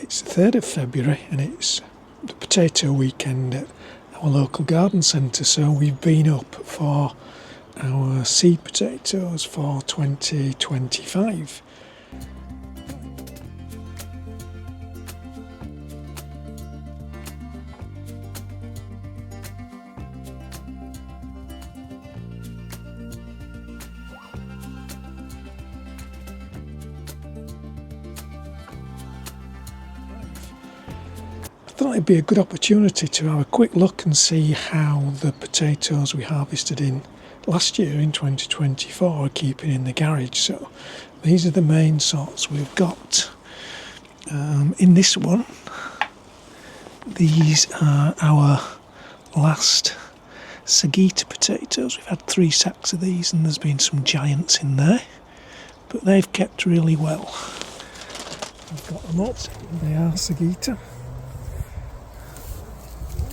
It's the 3rd of February and it's the potato weekend at our local garden centre, so we've been up for our seed potatoes for 2025. I thought it'd be a good opportunity to have a quick look and see how the potatoes we harvested in last year in 2024 are keeping in the garage. So these are the main sorts we've got. In this one, these are our last Sagita potatoes. We've had 3 sacks of these and there's been some giants in there, but they've kept really well. I've got them up, they are Sagita.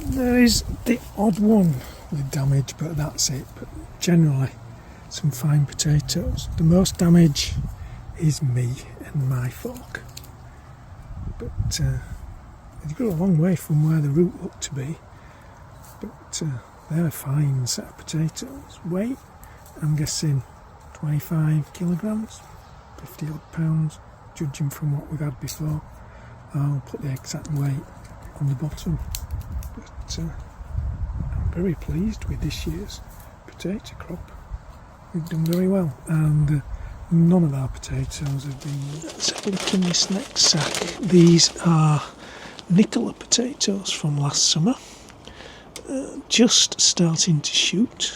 There is the odd one with damage, but that's it. But generally, some fine potatoes. The most damage is me and my fork. But it's got a long way from where the root looked to be. But they're a fine set of potatoes. Weight, I'm guessing 25 kilograms, 50 odd pounds, judging from what we've had before. I'll put the exact weight on the bottom. But I'm very pleased with this year's potato crop. We've done very well, and none of our potatoes have been. Let's have a look in this next sack. These are Nicola potatoes from last summer, just starting to shoot,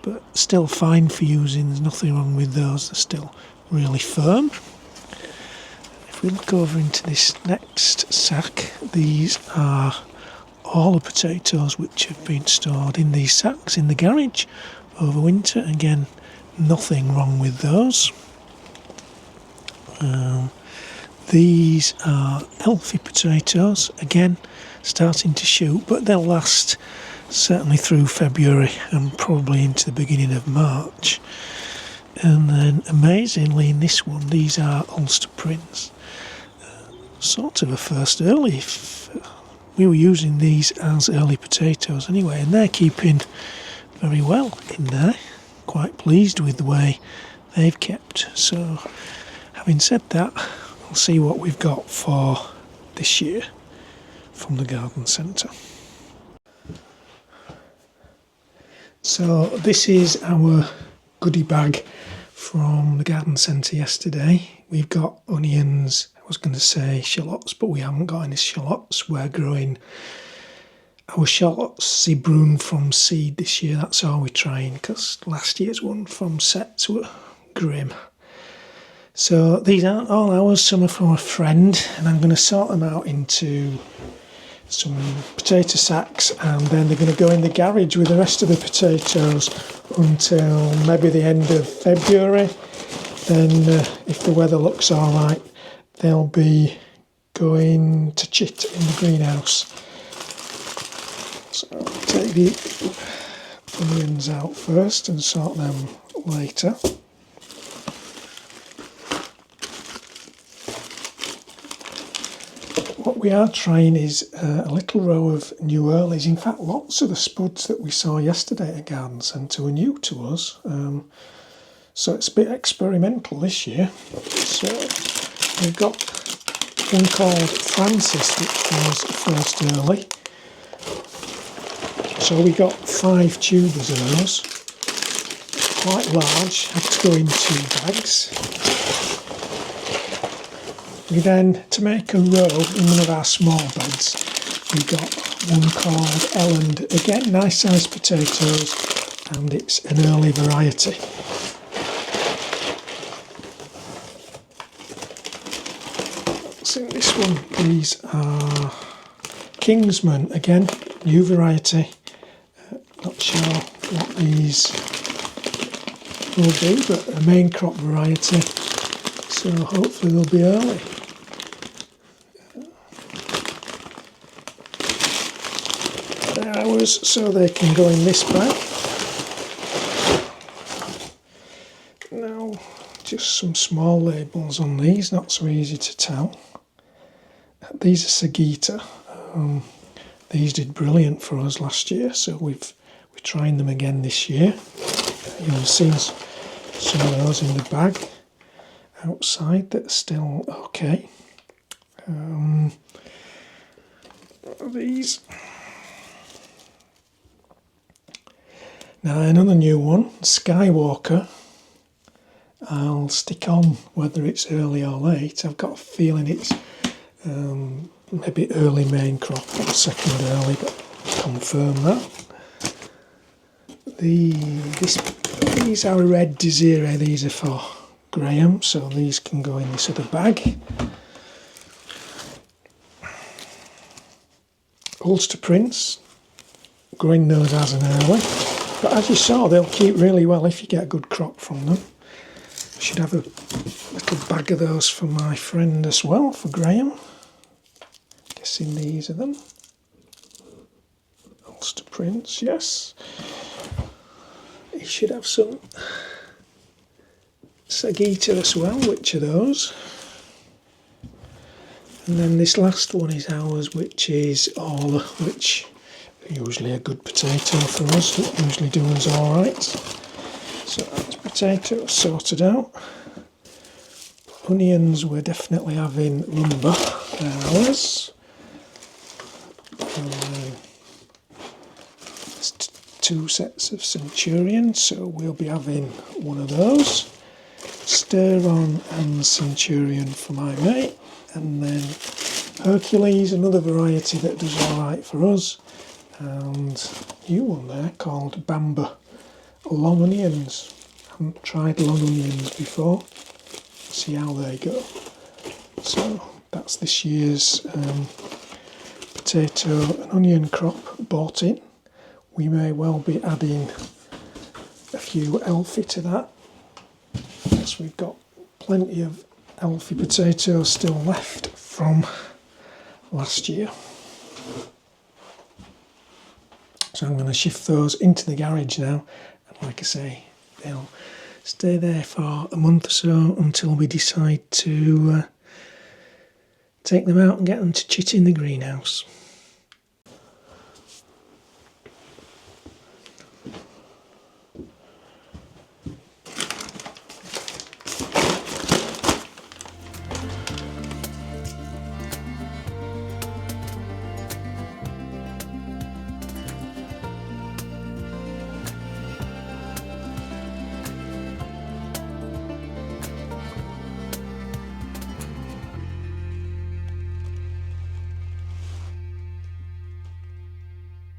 but still fine for using. There's nothing wrong with those, they're still really firm. If we look over into this next sack, these are all the potatoes which have been stored in these sacks in the garage over winter. Again, nothing wrong with those. These are Elfie potatoes, again starting to shoot, but they'll last certainly through February and probably into the beginning of March. And then amazingly in this one, these are Ulster Prince, sort of a first early. We were using these as early potatoes anyway, and they're keeping very well in there. Quite pleased with the way they've kept. So having said that, we'll see what we've got for this year from the garden centre. So this is our goodie bag from the garden centre yesterday. We've got onions, I was going to say shallots, but we haven't got any shallots. We're growing our shallots Zebrun from seed this year. That's all we're trying, because last year's one from sets were grim. So these aren't all ours, some are from a friend, and I'm going to sort them out into some potato sacks, and then they're going to go in the garage with the rest of the potatoes until maybe the end of February. Then if the weather looks alright, they'll be going to chit in the greenhouse. So I'll take the onions out first and sort them later. What we are trying is a little row of new earlies. In fact, lots of the spuds that we saw yesterday at Garden Centre were new to us. So it's a bit experimental this year. So we've got one called Francis that was first early. So we got 5 tubers of those, quite large, had to go in 2 bags. We then, to make a row in one of our small beds, we got one called Elland. Again, nice sized potatoes, and it's an early variety. So this one, these are Kingsman, again, new variety. Not sure what these will do, but a main crop variety, so hopefully they'll be early. They're ours, so they can go in this bag. Now, just some small labels on these, not so easy to tell. these are Sagita. These did brilliant for us last year, so we're trying them again this year. You'll see some of those in the bag outside that are still okay. These. Now another new one, Skywalker. I'll stick on whether it's early or late. I've got a feeling it's maybe early main crop or second early, but confirm that. These are Red Desiree, these are for Graham, so these can go in this other bag. Ulster Prince, growing those as an early, but as you saw they'll keep really well if you get a good crop from them. I should have a little bag of those for my friend as well, for Graham. Guessing these are them. Ulster Prince, yes. He should have some Sagita as well, which are those. And then this last one is ours, which is Orla, which are usually a good potato for us. It usually do us alright. So that's potato sorted out. Onions we're definitely having lumber, they're ours. There's two sets of Centurion, so we'll be having one of those. Stir on and Centurion for my mate. And then Hercules, another variety that does alright for us. And new one there called Bamba. Long onions. I haven't tried long onions before. See how they go. So that's this year's potato and onion crop bought in. We may well be adding a few Elfie to that, because we've got plenty of Elfie potatoes still left from last year. So I'm going to shift those into the garage now, and like I say, they'll stay there for a month or so until we decide to take them out and get them to chit in the greenhouse.